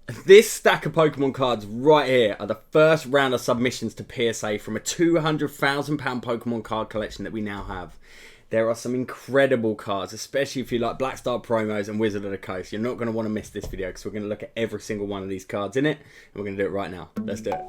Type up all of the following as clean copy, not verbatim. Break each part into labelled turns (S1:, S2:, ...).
S1: This stack of Pokemon cards right here are the first round of submissions to PSA from a £200,000 Pokemon card collection that we now have. There are some incredible cards, especially if you like Black Star promos and Wizard of the Coast. You're not going to want to miss this video because we're going to look at every single one of these cards in it. And we're going to do it right now. Let's do it.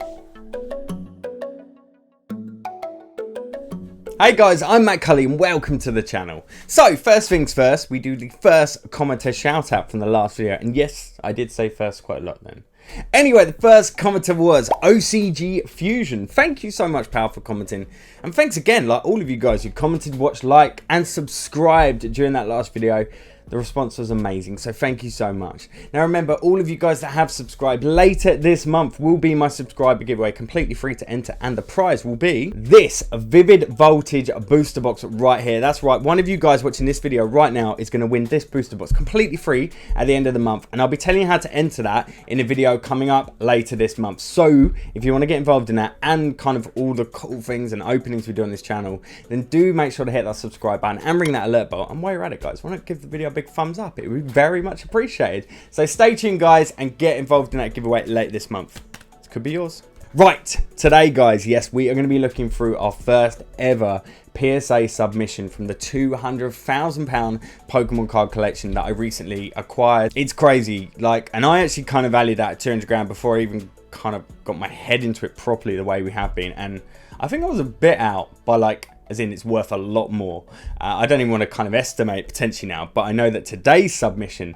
S1: Hey guys, I'm Mattculli and welcome to the channel. So, first things first, we do the first commenter shout out from the last video. And yes, I did say first quite a lot then. Anyway, the first commenter was OCG Fusion. Thank you so much, pal, for commenting. And thanks again, like all of you guys who commented, watched, liked, and subscribed during that last video. The response was amazing, so thank you so much. Now remember, all of you guys that have subscribed, later this month will be my subscriber giveaway, completely free to enter, and the prize will be this Vivid Voltage booster box right here. That's right, one of you guys watching this video right now is going to win this booster box completely free at the end of the month, and I'll be telling you how to enter that in a video coming up later this month. So if you want to get involved in that and kind of all the cool things and openings we do on this channel, then do make sure to hit that subscribe button and ring that alert bell. And while you're at it, guys, why not give the video a big thumbs up? It would be very much appreciated. So stay tuned, guys, and get involved in that giveaway late this month. This could be yours. Right, today, guys, yes, we are going to be looking through our first ever PSA submission from the £200,000 Pokemon card collection that I recently acquired. It's crazy, like, and I actually kind of valued that at 200 grand before I even kind of got my head into it properly the way we have been. And I think I was a bit out by, like, as in it's worth a lot more. I don't even want to kind of estimate potentially now, but I know that today's submission,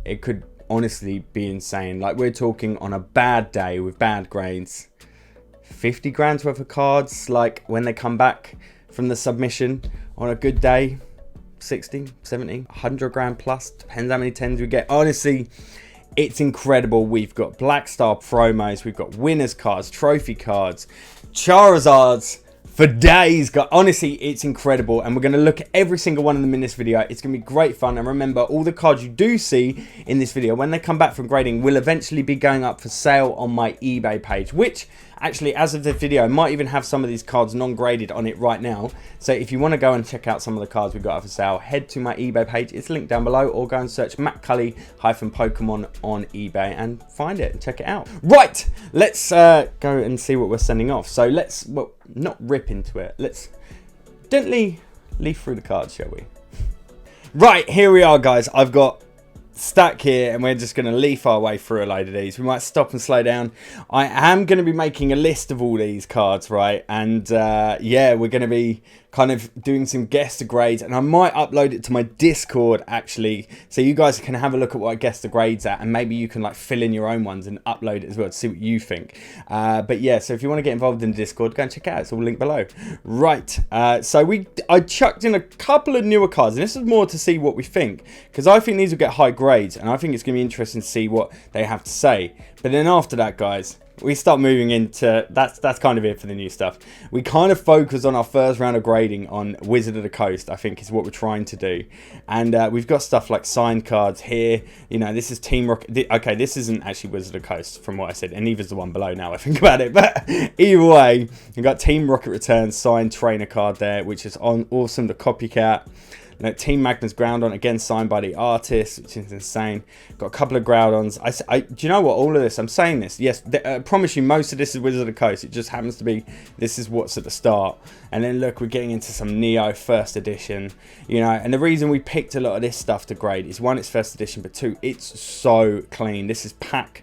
S1: it could honestly be insane. Like, we're talking on a bad day with bad grades, 50 grand's worth of cards, like when they come back from the submission. On a good day, 60, 70, 100 grand plus, depends how many 10s we get. Honestly, it's incredible. We've got Black Star promos, we've got winners cards, trophy cards, Charizards for days. Honestly, it's incredible, and we're going to look at every single one of them in this video. It's going to be great fun, and remember, all the cards you do see in this video, when they come back from grading, will eventually be going up for sale on my eBay page, which actually, as of the video, I might even have some of these cards non-graded on it right now. So if you want to go and check out some of the cards we've got up for sale, head to my eBay page. It's linked down below, or go and search Mattculli-Pokemon on eBay and find it and check it out. Right, let's go and see what we're sending off. So let's, well, not rip into it. Let's gently leaf through the cards, shall we? Right, here we are, guys. I've got stack here, and we're just going to leaf our way through a load of these. We might stop and slow down. I am going to be making a list of all these cards, right? And yeah, we're going to be kind of doing some guess grades, and I might upload it to my Discord actually, so you guys can have a look at what I guess the grades at, and maybe you can like fill in your own ones and upload it as well to see what you think. But yeah, so if you want to get involved in the Discord, go and check it out. It's all linked below. Right, so I chucked in a couple of newer cards, and this is more to see what we think, because I think these will get high grades, and I think it's going to be interesting to see what they have to say. But then after that, guys, we start moving into, that's kind of it for the new stuff. We kind of focus on our first round of grading on Wizard of the Coast, I think is what we're trying to do. And we've got stuff like signed cards here. You know, this is Team Rocket. Okay, this isn't actually Wizard of the Coast from what I said, and neither's the one below now I think about it. But either way, we've got Team Rocket Returns signed trainer card there, which is awesome, the copycat. Team Magnus Groudon, again signed by the artist, which is insane. Got a couple of Groudons. Do you know what? All of this, I'm saying this. Yes, I promise you, most of this is Wizard of the Coast. It just happens to be, this is what's at the start. And then look, we're getting into some Neo first edition. You know, and the reason we picked a lot of this stuff to grade is, one, it's first edition, but two, it's so clean. This is pack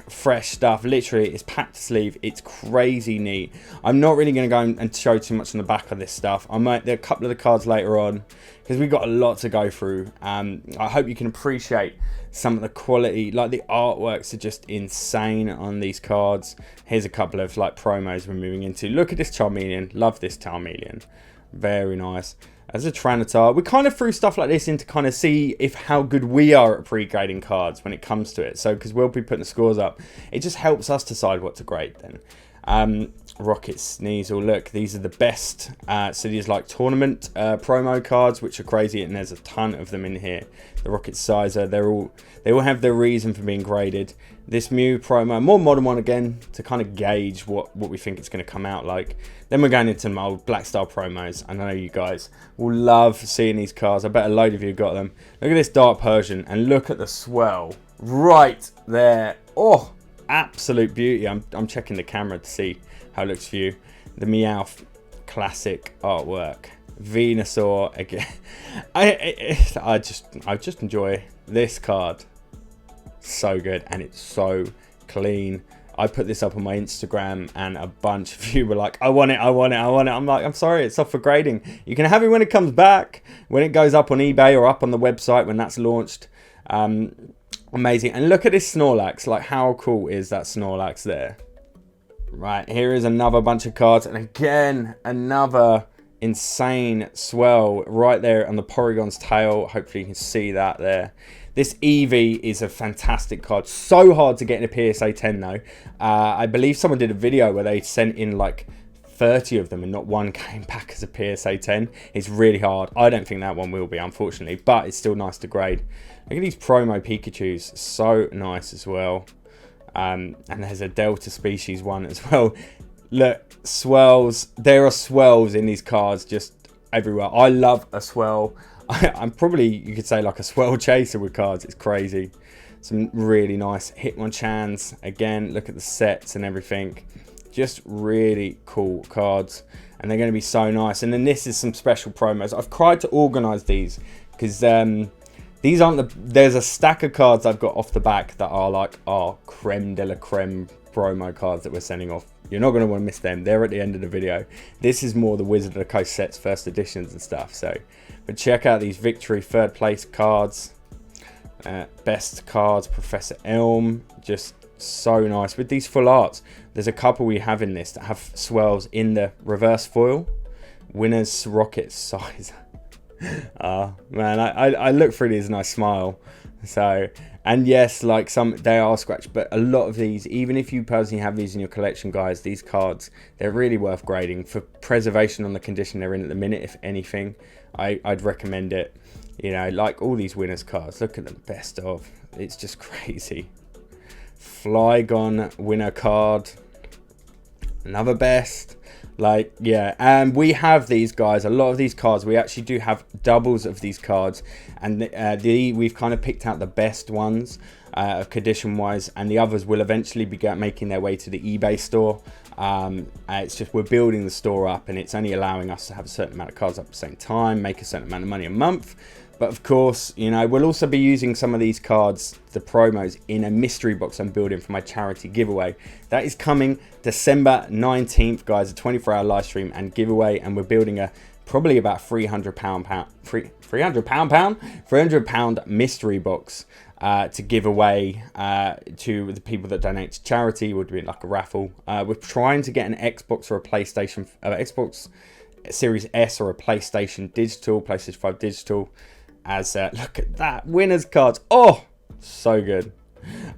S1: fresh stuff. Literally, it's packed to sleeve. It's crazy neat. I'm not really going to go and show too much on the back of this stuff. I might, there are a couple of the cards later on, because we've got a lot to go through. I hope you can appreciate some of the quality. Like, the artworks are just insane on these cards. Here's a couple of like promos we're moving into. Look at this Charmeleon. Love this Charmeleon. Very nice. As a Tranitar, we kind of threw stuff like this in to kind of see if how good we are at pre-grading cards when it comes to it. So, because we'll be putting the scores up, it just helps us decide what to grade then. Rocket Sneasel, look, these are the best. So these like tournament promo cards, which are crazy, and there's a ton of them in here. The Rocket Sizer, they all have their reason for being graded. This Mew promo, more modern one again, to kind of gauge what we think it's going to come out like. Then we're going into some old Black Star promos. I know you guys will love seeing these cards. I bet a load of you got them. Look at this Dark Persian, and look at the swell right there. Oh, absolute beauty. I'm checking the camera to see how it looks for you. The Meowth classic artwork. Venusaur again. I just enjoy this card. So good, and it's so clean. I put this up on my Instagram and a bunch of you were like, I want it, I want it, I want it. I'm like, I'm sorry, it's up for grading. You can have it when it comes back, when it goes up on eBay or up on the website when that's launched. Amazing. And look at this Snorlax. Like, how cool is that Snorlax there? Right, here is another bunch of cards. And again, another insane swell right there on the Porygon's tail. Hopefully you can see that there. This Eevee is a fantastic card. So hard to get in a PSA 10 though. I believe someone did a video where they sent in like 30 of them and not one came back as a PSA 10. It's really hard. I don't think that one will be, unfortunately, but it's still nice to grade. Look at these promo Pikachus. So nice as well. And there's a Delta species one as well. Look, swells. There are swells in these cards just everywhere. I love a swell. I'm probably, you could say, like a swell chaser with cards. It's crazy. Some really nice Hitmonchans. Again, look at the sets and everything. Just really cool cards. And they're going to be so nice. And then this is some special promos. I've tried to organise these because these aren't the... There's a stack of cards I've got off the back that are like our creme de la creme promo cards that we're sending off. You're not going to want to miss them. They're at the end of the video. This is more the Wizard of the Coast sets, first editions and stuff. So, but check out these Victory third place cards. Best cards, Professor Elm. Just so nice. With these full arts, there's a couple we have in this that have swells in the reverse foil. Winner's Rocket size. Oh, man, I look through these and I smile. So, and yes, like some, they are scratched, but a lot of these, even if you personally have these in your collection, guys, these cards, they're really worth grading for preservation on the condition they're in at the minute. If anything, I'd recommend it. You know, like all these winners cards, look at them, best of. It's just crazy. Flygon winner card, another best. Like, yeah, and we have these, guys, a lot of these cards. We actually do have doubles of these cards, and we've kind of picked out the best ones condition wise, and the others will eventually be making their way to the eBay store. It's just we're building the store up, and it's only allowing us to have a certain amount of cards up at the same time, make a certain amount of money a month. But of course, you know, we'll also be using some of these cards, the promos, in a mystery box I'm building for my charity giveaway. That is coming December 19th, guys, a 24-hour live stream and giveaway. And we're building a probably about £300 mystery box to give away to the people that donate to charity. We'll do it like a raffle. We're trying to get an Xbox or a PlayStation, Xbox Series S or a PlayStation Digital, PlayStation 5 Digital. As look at that winners cards, oh, so good.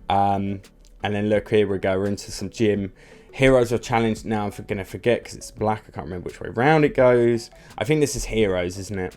S1: And then look, here we go, we're into some gym heroes or challenge. Now I'm gonna forget because it's black, I can't remember which way round it goes. I think this is heroes, isn't it?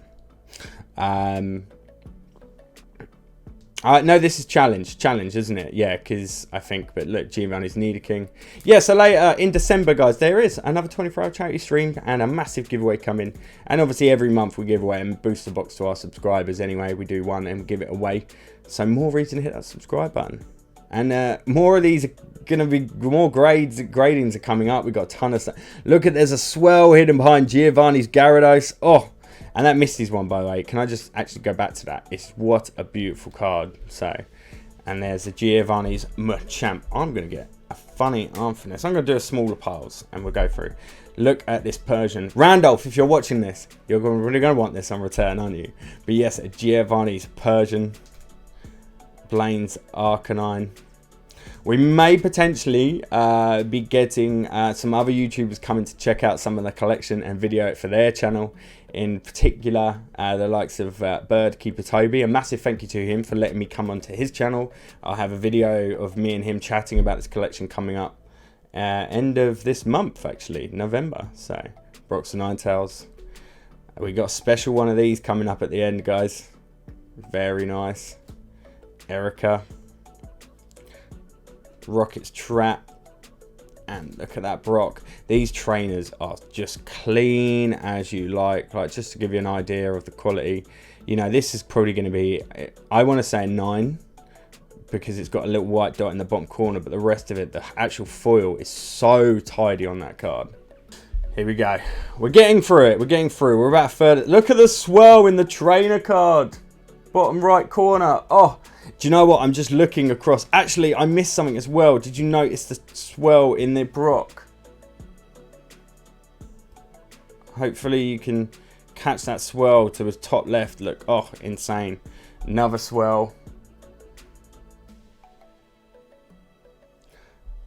S1: No, this is challenge, isn't it? Yeah, because I think, but look, Giovanni's Nidoking. Yeah, so later in December, guys, there is another 24-hour charity stream and a massive giveaway coming. And obviously every month we give away a booster box to our subscribers anyway. We do one and we give it away. So more reason to hit that subscribe button. And more of these are going to be, more gradings are coming up. We've got a ton of stuff. Look at, there's a swell hidden behind Giovanni's Gyarados. Oh, and that Misty's one, by the way. Can I just actually go back to that? It's what a beautiful card. So, and there's the Giovanni's Machamp. I'm going to get a funny arm for this. I'm going to do a smaller piles and we'll go through. Look at this Persian. Randolph, if you're watching this, you're really going to want this on return, aren't you? But yes, a Giovanni's Persian. Blaine's Arcanine. We may potentially be getting some other YouTubers coming to check out some of the collection and video it for their channel. In particular, the likes of Birdkeeper Toby. A massive thank you to him for letting me come onto his channel. I'll have a video of me and him chatting about this collection coming up end of this month, actually, November. So, Brox and Ninetales. We got a special one of these coming up at the end, guys. Very nice. Erica. Rocket's Trap. And look at that Brock. These trainers are just clean as you like just to give you an idea of the quality. You know, this is probably going to be, I want to say a 9, because it's got a little white dot in the bottom corner, but the rest of it, the actual foil is so tidy on that card. Here we go. We're getting through it. We're getting through. We're about a third. Look at the swirl in the trainer card. Bottom right corner. Oh, do you know what? I'm just looking across. Actually, I missed something as well. Did you notice the swirl in the Brock? Hopefully you can catch that swirl to the top left. Look, oh, insane. Another swirl.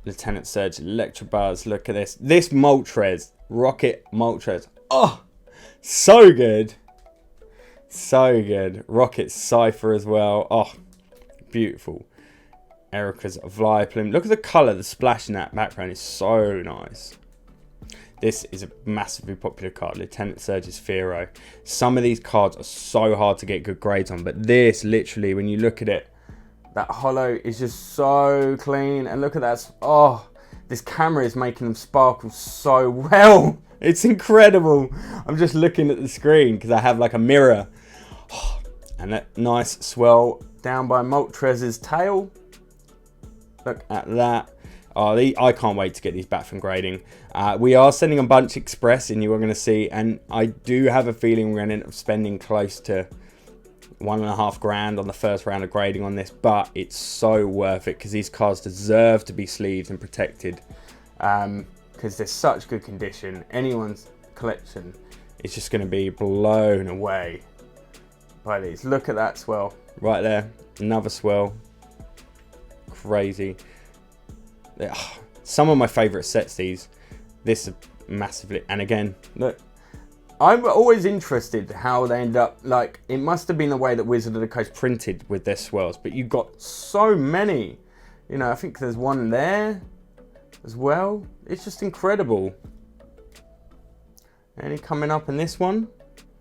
S1: Lieutenant Surge, Electrobuzz. Look at this. This Moltres. Rocket Moltres. Oh, so good. So good. Rocket Cypher as well. Oh, beautiful. Erica's Vileplume. Look at the colour. The splash in that background is so nice. This is a massively popular card. Lieutenant Surge's Fearow. Some of these cards are so hard to get good grades on, but this, literally, when you look at it, that holo is just so clean. And look at that. Oh, this camera is making them sparkle so well. It's incredible. I'm just looking at the screen because I have like a mirror. Oh, and that nice swell down by Moltres' tail. Look at that. Oh, I can't wait to get these back from grading. We are sending a bunch express, and you are going to see. And I do have a feeling we're going to end up spending close to $1.5 grand on the first round of grading on this. But it's so worth it because these cards deserve to be sleeved and protected. Because they're such good condition. Anyone's collection is just going to be blown away by these. Look at that swell right there. Another swell. Crazy. Some of my favourite sets, these. This is massively. And again, look. I'm always interested how they end up. Like, it must have been the way that Wizard of the Coast printed with their swells. But you've got so many. You know, I think there's one there as well. It's just incredible. Any coming up in this one?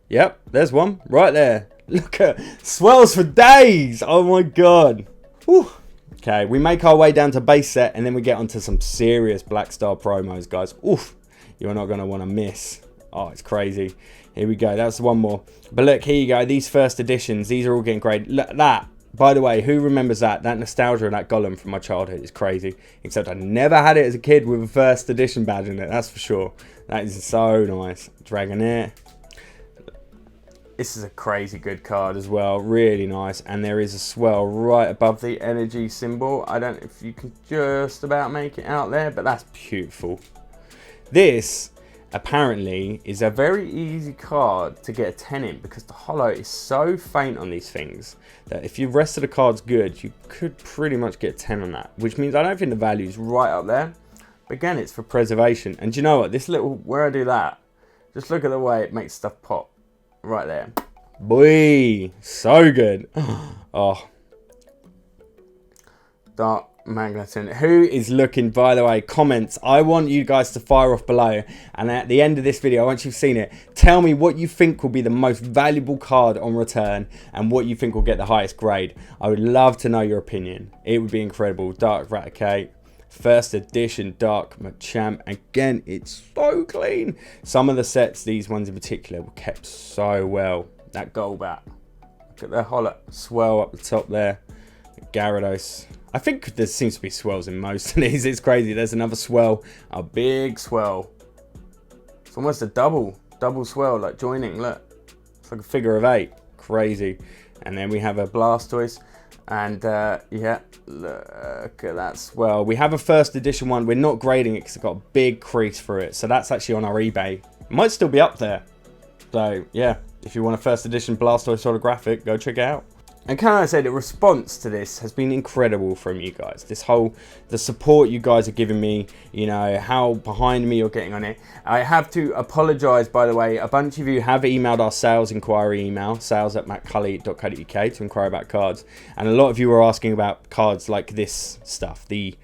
S1: Yep, there's one right there. Look at swells for days. Oh my god. Whew. Okay, we make our way down to base set, and then we get onto some serious Black Star promos, guys. Oof, you're not going to want to miss. Oh, it's crazy. Here we go. That's one more. But look, here you go. These first editions, these are all getting graded. Look at that. By the way, who remembers that? That nostalgia and that Golem from my childhood is crazy. Except I never had it as a kid with a first edition badge in it. That's for sure. That is so nice. Dragonair. This is a crazy good card as well. Really nice. And there is a swell right above the energy symbol. I don't know if you can just about make it out there, but that's beautiful. This, apparently, is a very easy card to get a 10 in because the holo is so faint on these things that if your rest of the card's good, you could pretty much get 10 on that. Which means I don't think the value is right up there. But again, it's for preservation. And do you know what? This little, where I do that, just look at the way it makes stuff pop. Right there. Boy, so good. Oh. Dark Magneton. Who is looking, by the way, comments. I want you guys to fire off below. And at the end of this video, once you've seen it, tell me what you think will be the most valuable card on return and what you think will get the highest grade. I would love to know your opinion. It would be incredible. Dark Raticate. First edition Dark Machamp. Again, it's so clean. Some of the sets, these ones in particular, were kept so well. That Golbat. Look at the holo swell up the top there. Gyarados. I think there seems to be swells in most of these. It's crazy. There's another swell. A big swell. It's almost a double swell, like joining. Look. It's like a figure of 8. Crazy. And then we have a Blastoise. And yeah, look at that swell. We have a first edition one. We're not grading it because it's got a big crease through it. So that's actually on our eBay. It might still be up there. So yeah, if you want a first edition Blastoise holographic, go check it out. And can I say the response to this has been incredible from you guys. The support you guys are giving me, you know, how behind me you're getting on it. I have to apologise, by the way. A bunch of you have emailed our sales inquiry email, sales@mattculli.co.uk, to inquire about cards. And a lot of you are asking about cards like this stuff, the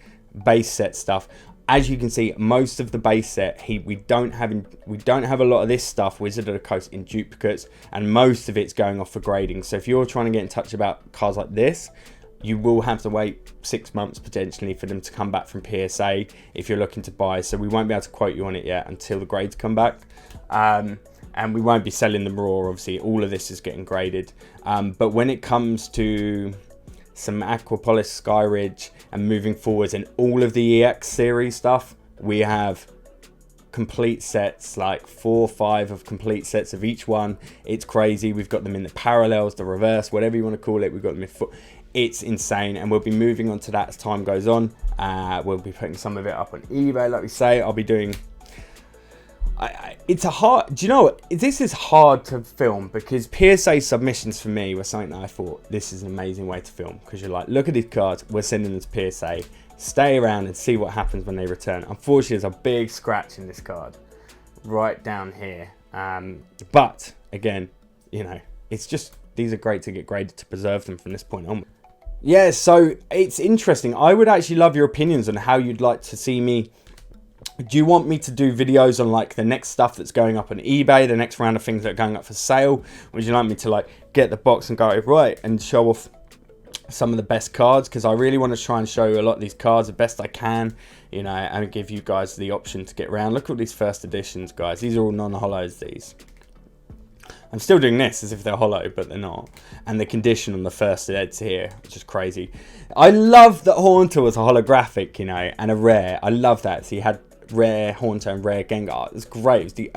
S1: base set stuff. As you can see, most of the base set, we don't have a lot of this stuff, Wizard of the Coast, in duplicates, and most of it's going off for grading. So if you're trying to get in touch about cards like this, you will have to wait 6 months potentially for them to come back from PSA if you're looking to buy. So we won't be able to quote you on it yet until the grades come back. And we won't be selling them raw, obviously. All of this is getting graded. But when it comes to some Aquapolis, Skyridge, and moving forwards in all of the EX series stuff, we have complete sets, like 4 or 5 of complete sets of each one. It's crazy. We've got them in the parallels, the reverse, whatever you want to call it. We've got them in foot. It's insane, and we'll be moving on to that as time goes on. We'll be putting some of it up on eBay, like we say. I'll be doing... it's a hard... Do you know what? This is hard to film, because PSA submissions for me were something that I thought, this is an amazing way to film. Because you're like, look at these cards, we're sending them to PSA. Stay around and see what happens when they return. Unfortunately, there's a big scratch in this card. Right down here. But, again, you know, it's just... These are great to get graded to preserve them from this point on. Yeah, so it's interesting. I would actually love your opinions on how you'd like to see me. Do you want me to do videos on like the next stuff that's going up on eBay, the next round of things that are going up for sale? Would you like me to like get the box and go right and show off some of the best cards? Because I really want to try and show you a lot of these cards the best I can, you know, and give you guys the option to get around. Look at these first editions, guys. These are all non-hollows, these. I'm still doing this as if they're hollow, but they're not. And the condition on the first eds here, which is crazy. I love that Haunter was a holographic, you know, and a rare. I love that. So you had rare Haunter and rare Gengar. It's great. It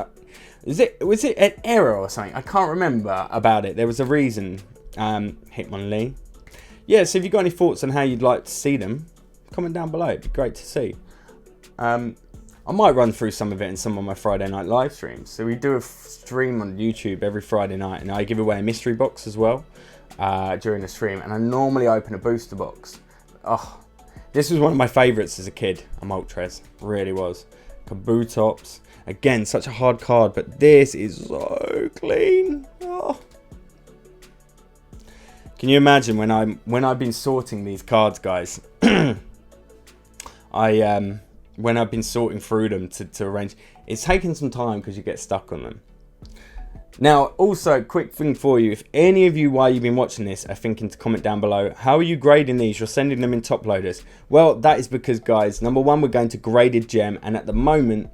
S1: was was it an error or something? I can't remember about it. There was a reason. Hitmonlee. Yeah, so if you've got any thoughts on how you'd like to see them, comment down below. It'd be great to see. I might run through some of it in some of my Friday night live streams. So we do a stream on YouTube every Friday night, and I give away a mystery box as well during the stream. And I normally open a booster box. Oh, this was one of my favourites as a kid. A Moltres, really was. Kabutops, again, such a hard card, but this is so clean. Oh. Can you imagine when I've been sorting these cards, guys? When I've been sorting through them to arrange, it's taken some time because you get stuck on them. Now, also, quick thing for you, if any of you, while you've been watching this, are thinking to comment down below, how are you grading these? You're sending them in top loaders. Well, that is because, guys, number one, we're going to graded gem, and at the moment,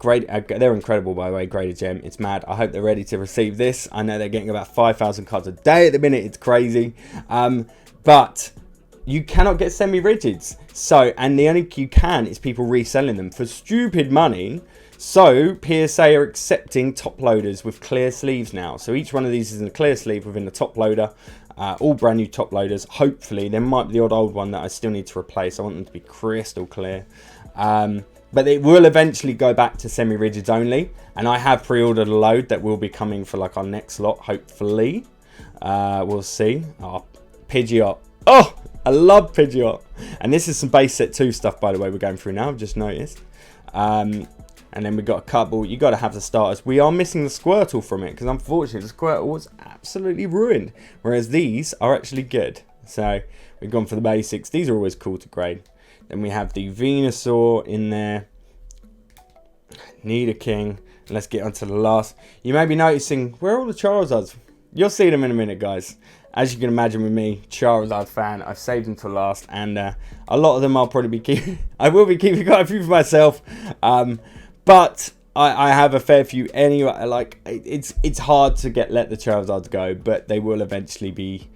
S1: they're incredible, by the way, graded gem. It's mad. I hope they're ready to receive this. I know they're getting about 5,000 cards a day at the minute. It's crazy. But you cannot get semi-rigids. So, and the only you can is people reselling them for stupid money. So, PSA are accepting top loaders with clear sleeves now. So, each one of these is in a clear sleeve within the top loader. All brand new top loaders. Hopefully, there might be the odd old one that I still need to replace. I want them to be crystal clear. But it will eventually go back to semi-rigids only. And I have pre-ordered a load that will be coming for like our next lot, hopefully. We'll see. Oh, Pidgeot. Oh, I love Pidgeot. And this is some base set 2 stuff, by the way, we're going through now. I've just noticed. And then we've got a couple. You got to have the starters. We are missing the Squirtle from it because unfortunately the Squirtle was absolutely ruined. Whereas these are actually good. So we've gone for the basics. These are always cool to grade. Then we have the Venusaur in there. Nidoking. Let's get on to the last. You may be noticing, where are all the Charizards? You'll see them in a minute, guys. As you can imagine with me, Charizard fan, I've saved them till last, and a lot of them I'll probably be keeping. I will be keeping quite a few for myself, but I have a fair few anyway. Like it's hard to let the Charizards go, but they will eventually be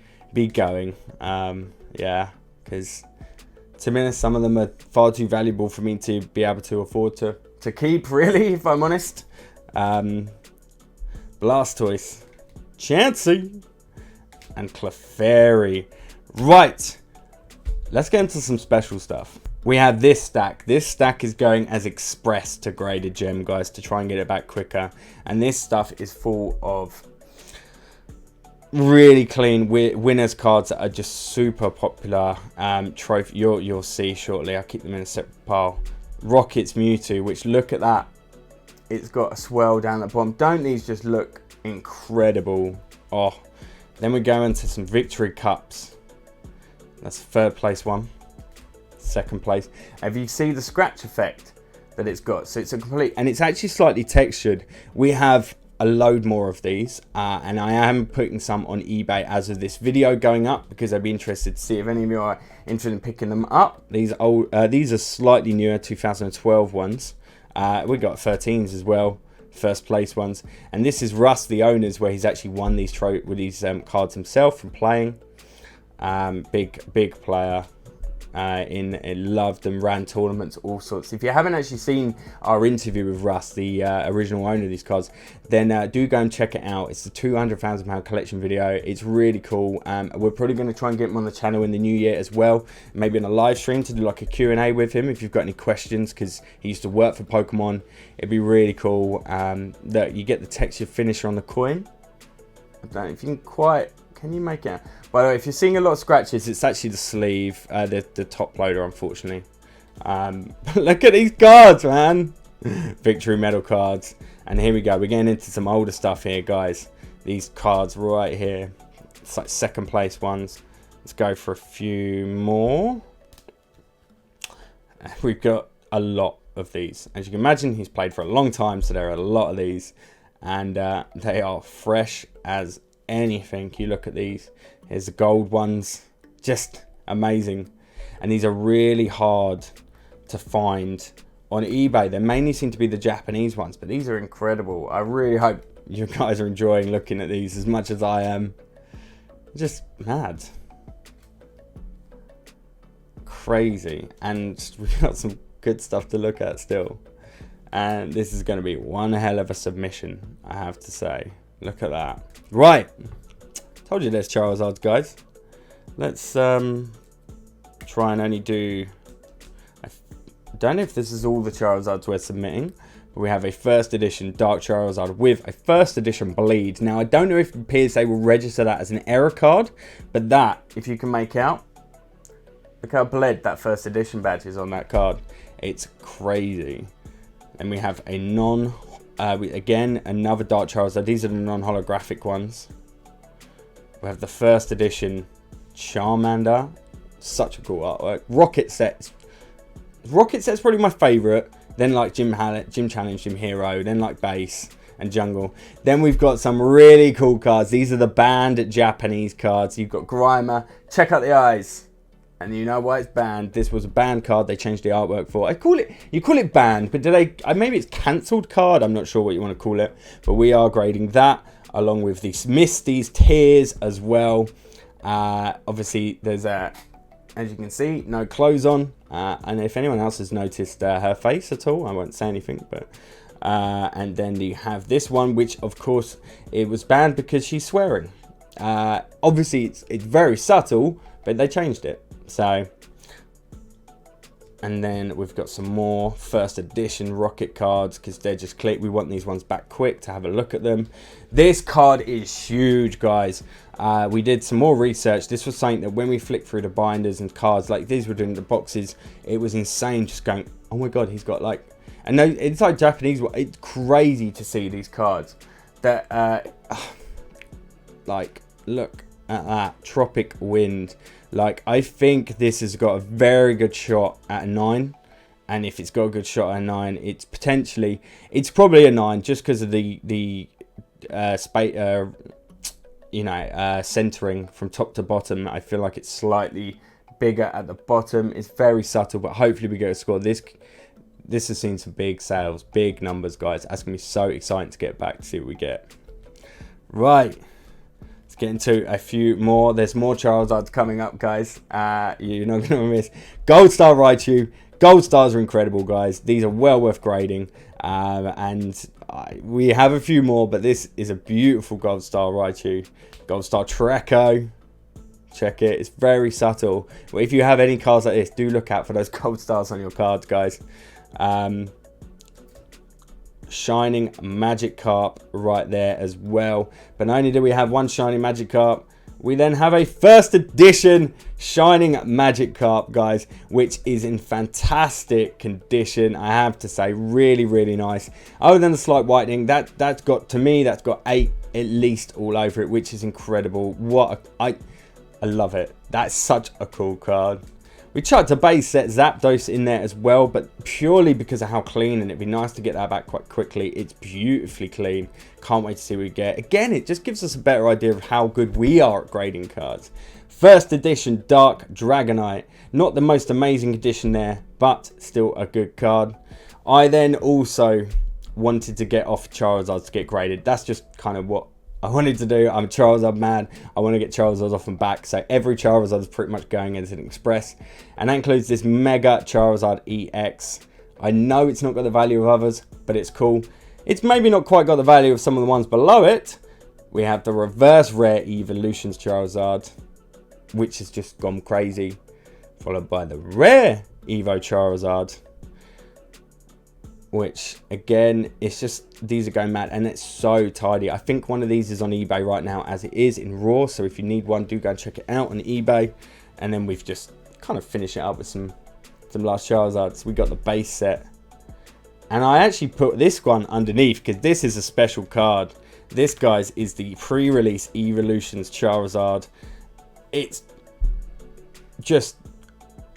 S1: going. Yeah, because to be honest, some of them are far too valuable for me to be able to afford to keep. Really, if I'm honest. Blastoise, Chansey, and Clefairy. Right, let's get into some special stuff. We have this stack. This stack is going as express to graded gem, guys, to try and get it back quicker. And this stuff is full of really clean winners cards that are just super popular. Trophy, you'll see shortly. I'll keep them in a separate pile. Rocket's Mewtwo, which, look at that. It's got a swell down the bottom. Don't these just look incredible? Oh. Then we go into some victory cups. That's third place one. Second place. If you see the scratch effect that it's got, so it's a complete, and it's actually slightly textured. We have a load more of these, and I am putting some on eBay as of this video going up because I'd be interested to see if any of you are interested in picking them up. These are slightly newer 2012 ones. We got 13s as well. First place ones, and this is Russ, the owners, where he's actually won these cards himself from playing. Big player. Loved and ran tournaments, all sorts. If you haven't actually seen our interview with Russ, the original owner of these cards, then do go and check it out. It's the £200,000 collection video. It's really cool. We're probably going to try and get him on the channel in the new year as well, maybe in a live stream to do like a Q&A with him if you've got any questions, because he used to work for Pokemon. It'd be really cool. That you get the texture finisher on the coin. I don't know if you can you make it? By the way, if you're seeing a lot of scratches, it's actually the sleeve, the top loader, unfortunately. Look at these cards, man. Victory medal cards. And here we go. We're getting into some older stuff here, guys. These cards right here. It's like second place ones. Let's go for a few more. We've got a lot of these. As you can imagine, he's played for a long time, so there are a lot of these. And they are fresh as anything. You look at these. Here's the gold ones, just amazing. And these are really hard to find on eBay. They mainly seem to be the Japanese ones, but these are incredible. I really hope you guys are enjoying looking at these as much as I am. Just mad, crazy. And we've got some good stuff to look at still. And this is going to be one hell of a submission, I have to say. Look at that. Right. Told you there's Charizards, guys. Let's try and only do... I don't know if this is all the Charizards we're submitting. But we have a first edition Dark Charizard with a first edition bleed. Now, I don't know if PSA will register that as an error card. But that, if you can make out, look how bled that first edition badge is on that card. It's crazy. And we have a again, another Dark Charizard. These are the non-holographic ones. We have the first edition Charmander. Such a cool artwork. Rocket Set's probably my favourite. Then like Gym Challenge, Gym Hero. Then like Base and Jungle. Then we've got some really cool cards. These are the banned Japanese cards. You've got Grimer. Check out the eyes. And you know why it's banned. This was a banned card they changed the artwork for. You call it banned, but maybe it's cancelled card. I'm not sure what you want to call it. But we are grading that along with these Misties Tears as well. Obviously, there's as you can see, no clothes on. And if anyone else has noticed her face at all, I won't say anything. But and then you have this one, which of course it was banned because she's swearing. Obviously, it's very subtle, but they changed it. So, and then we've got some more first edition Rocket cards because they're just click. We want these ones back quick to have a look at them. This card is huge, guys. We did some more research. This was something that when we flicked through the binders and cards like these were doing the boxes, it was insane. Just going, oh my god, he's got like, and no, it's like Japanese. It's crazy to see these cards. That like, look at that Tropic Wind. Like, I think this has got a very good shot at a 9. And if it's got a good shot at a 9, it's probably a 9 just because of the centering from top to bottom. I feel like it's slightly bigger at the bottom. It's very subtle, but hopefully we get a score. This has seen some big sales, big numbers, guys. That's going to be so exciting to get back to see what we get. Right. Get into a few more. There's more Charizards coming up, guys. You're not going to miss Gold Star Raichu. Gold Stars are incredible, guys. These are well worth grading. We have a few more, but this is a beautiful Gold Star Raichu. Gold Star Treecko. Check it. It's very subtle. But if you have any cards like this, do look out for those Gold Stars on your cards, guys. Shining Magikarp right there as well. But not only do we have one Shining Magikarp, we then have a first edition Shining Magikarp, guys, which is in fantastic condition. I have to say, really, really nice. Other than the slight whitening, that's got 8 at least all over it, which is incredible. I love it. That's such a cool card. We chucked a base set Zapdos in there as well, but purely because of how clean, and it'd be nice to get that back quite quickly. It's beautifully clean. Can't wait to see what we get. Again, it just gives us a better idea of how good we are at grading cards. First edition Dark Dragonite. Not the most amazing edition there, but still a good card. I then also wanted to get off Charizard to get graded. That's just kind of what I wanted to do. I'm Charizard mad. I want to get Charizard off and back. So every Charizard is pretty much going as an express. And that includes this Mega Charizard EX. I know it's not got the value of others, but it's cool. It's maybe not quite got the value of some of the ones below it. We have the reverse rare Evolutions Charizard, which has just gone crazy. Followed by the rare Evo Charizard, which again, it's just, these are going mad and it's so tidy. I think one of these is on eBay right now as it is in raw. So if you need one, do go and check it out on eBay. And then we've just kind of finished it up with some last Charizards. We got the base set. And I actually put this one underneath because this is a special card. This, guys, is the pre-release Evolutions Charizard. It's just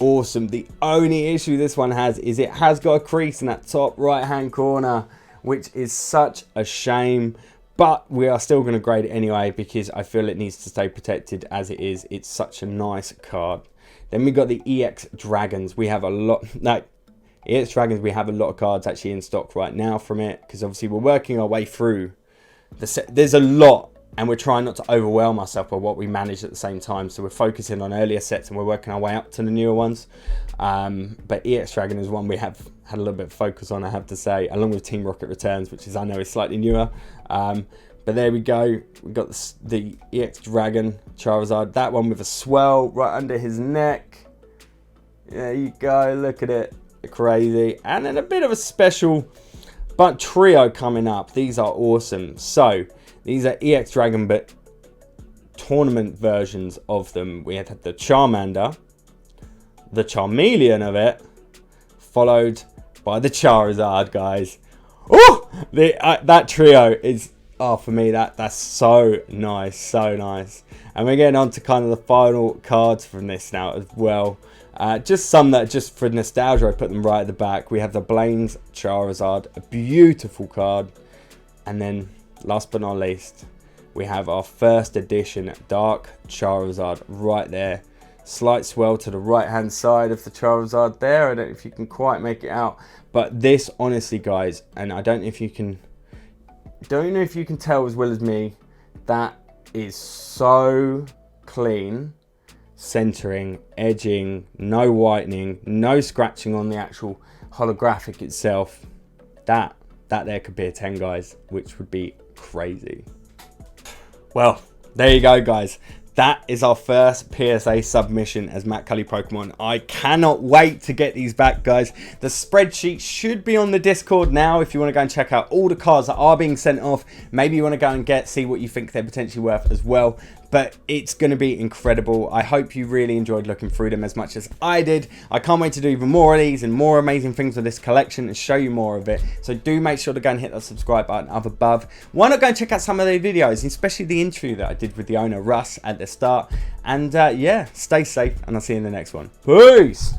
S1: awesome. The only issue this one has is it has got a crease in that top right hand corner, which is such a shame, but we are still going to grade it anyway because I feel it needs to stay protected as it is. It's such a nice card. Then we got the EX Dragons. We have a lot, no, EX Dragons, we have a lot of cards actually in stock right now from it because obviously we're working our way through the set. There's a lot and we're trying not to overwhelm ourselves by what we manage at the same time. So we're focusing on earlier sets and we're working our way up to the newer ones. But EX Dragon is one we have had a little bit of focus on, I have to say, along with Team Rocket Returns, which is, I know, is slightly newer. But there we go. We got the EX Dragon Charizard. That one with a swell right under his neck. There you go. Look at it. Crazy. And then a bit of a special but trio coming up. These are awesome. So these are EX Dragon, but tournament versions of them. We had the Charmander, the Charmeleon of it, followed by the Charizard, guys. Oh, that trio is, oh, for me, that's so nice, so nice. And we're getting on to kind of the final cards from this now as well. Just some that, just for nostalgia, I put them right at the back. We have the Blaine's Charizard, a beautiful card. And then, last but not least, we have our first edition Dark Charizard right there. Slight swell to the right hand side of the Charizard there. I don't know if you can quite make it out. But this, honestly, guys, and I don't know if you can tell as well as me, that is so clean. Centering, edging, no whitening, no scratching on the actual holographic itself. That there could be a 10, guys, which would be crazy. Well, there you go, guys. That is our first PSA submission as Mattculli Pokemon. I cannot wait to get these back, guys. The spreadsheet should be on the Discord now if you want to go and check out all the cards that are being sent off. Maybe you want to go and see what you think they're potentially worth as well. But it's going to be incredible. I hope you really enjoyed looking through them as much as I did. I can't wait to do even more of these and more amazing things with this collection and show you more of it. So do make sure to go and hit that subscribe button up above. Why not go and check out some of the videos, especially the interview that I did with the owner, Russ, at the start. And yeah, stay safe and I'll see you in the next one. Peace!